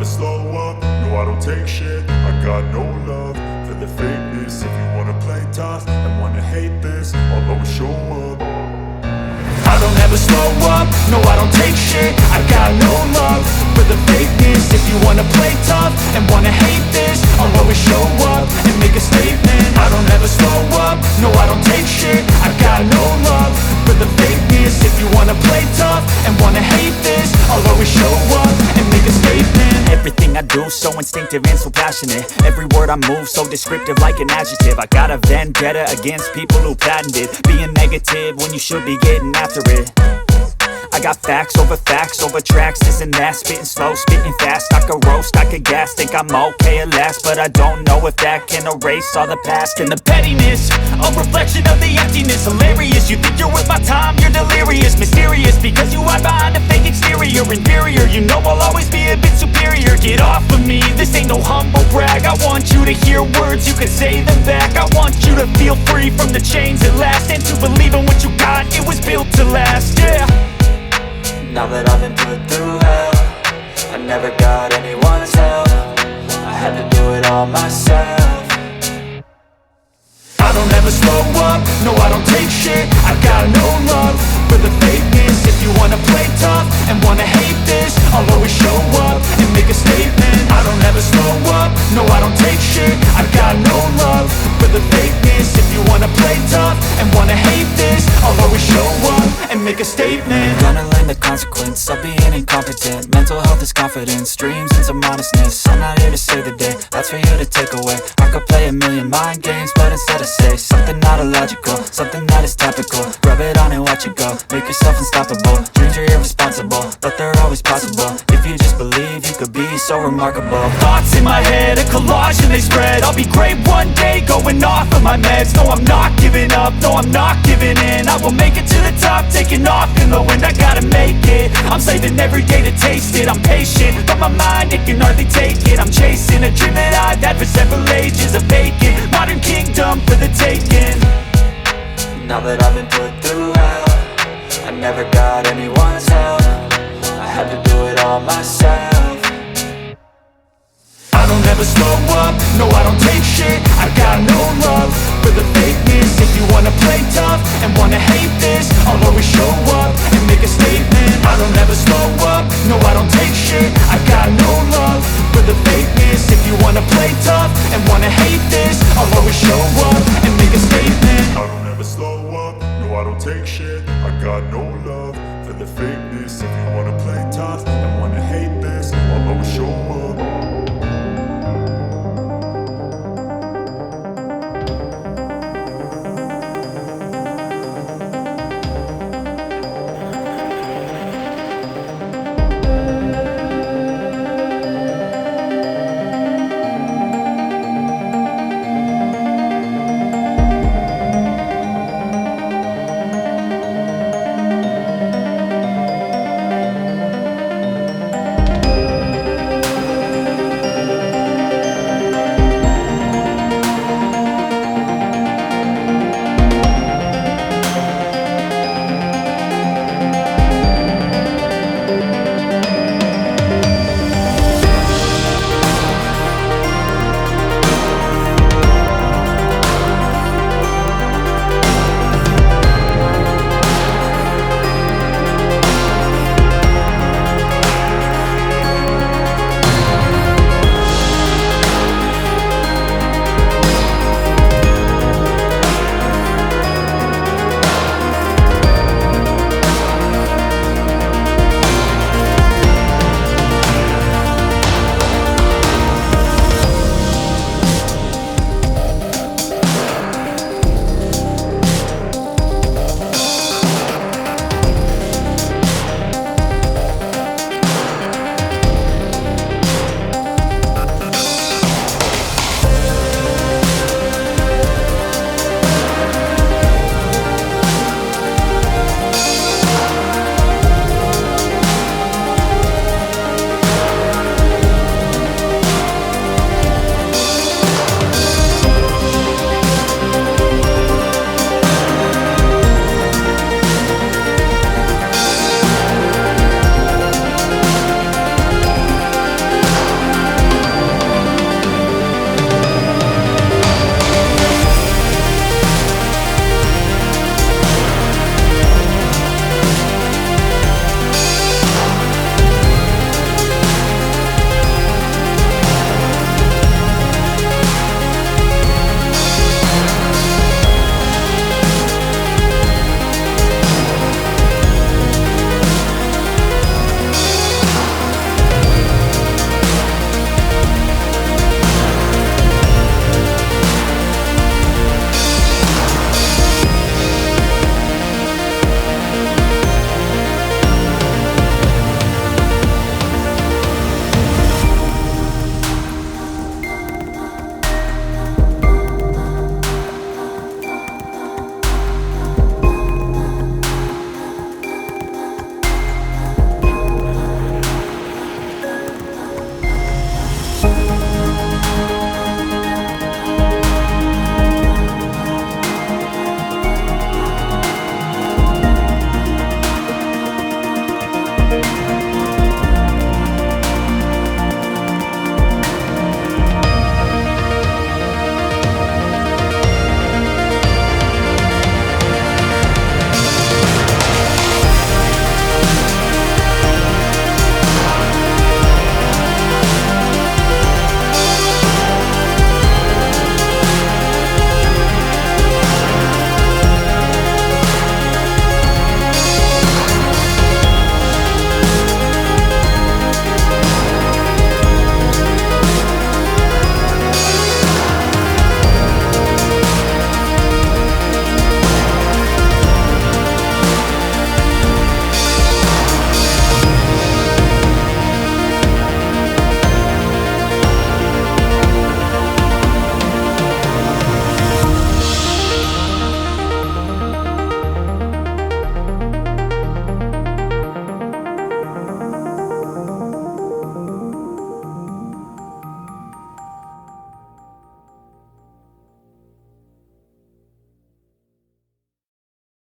slow up, no I don't take shit. I got no love for the fakeness. If you wanna play tough and wanna hate this, I'll always show up. I don't ever slow up, no I don't take shit. I got no love for the fakeness. If you wanna play tough and wanna hate this, I'll always show up and make a statement. I don't ever slow up, no I don't take shit. I got no love for the fakeness. If you wanna play tough and wanna hate this, I'll always show up and make a statement. Everything I do so instinctive and so passionate. Every word I move so descriptive like an adjective. I got a vendetta against people who patented being negative when you should be getting after it. I got facts over tracks, this and that. Spitting slow, spitting fast, I could roast, I could gas. Think I'm okay at last, but I don't know if that can erase all the past. And the pettiness, a reflection of the emptiness. Hilarious, you think you're worth my time, you're delirious. Mysterious, because you hide behind a fake exterior. Inferior, you know I'll always be a bit superior. Get off of me, this ain't no humble brag. I want you to hear words, you can say them back. I want you to feel free from the chains at last, and to believe in what you got, it was built to last, yeah. Now that I've been put through hell, I never got anyone's help. I had to do it all myself. I don't ever slow up, no I don't take shit. I got no love for the fakeness. If you wanna play tough and wanna hate this, I'll always show up and make a statement. I don't ever slow up, no I don't take shit. I got no love for the fakeness. If you wanna play tough and wanna hate this, I'll always show up and make a statement. Gonna learn the consequence of being incompetent. Mental health is confidence, dreams and some honestness. I'm not here to save the day, that's for you to take away. I could play a million mind games, but instead I say something not illogical, something that is topical. Rub it on and watch it go, make yourself unstoppable. Dreams are irresponsible, but they're always possible. If you just believe, you could be so remarkable. Thoughts in my head, a collage and they spread. I'll be great one day, going off of my meds. No, I'm not giving up, no, I'm not giving in. I will make it to the top, taking off in the wind. I gotta make it, I'm saving every day to taste it. I'm patient, but my mind, it can hardly take it. I'm chasing a dream that I've had for several ages. A vacant, modern kingdom for the taking. Now that I've been put through hell, I never got anyone's help. I had to do it all myself. I don't ever slow up, no I don't take shit. I got no love for the fakeness. If you wanna play tough and wanna hate this, I'll always show up and make a statement. I don't ever slow up, no I don't take shit. I got no love for the fakeness. If you wanna play tough and wanna hate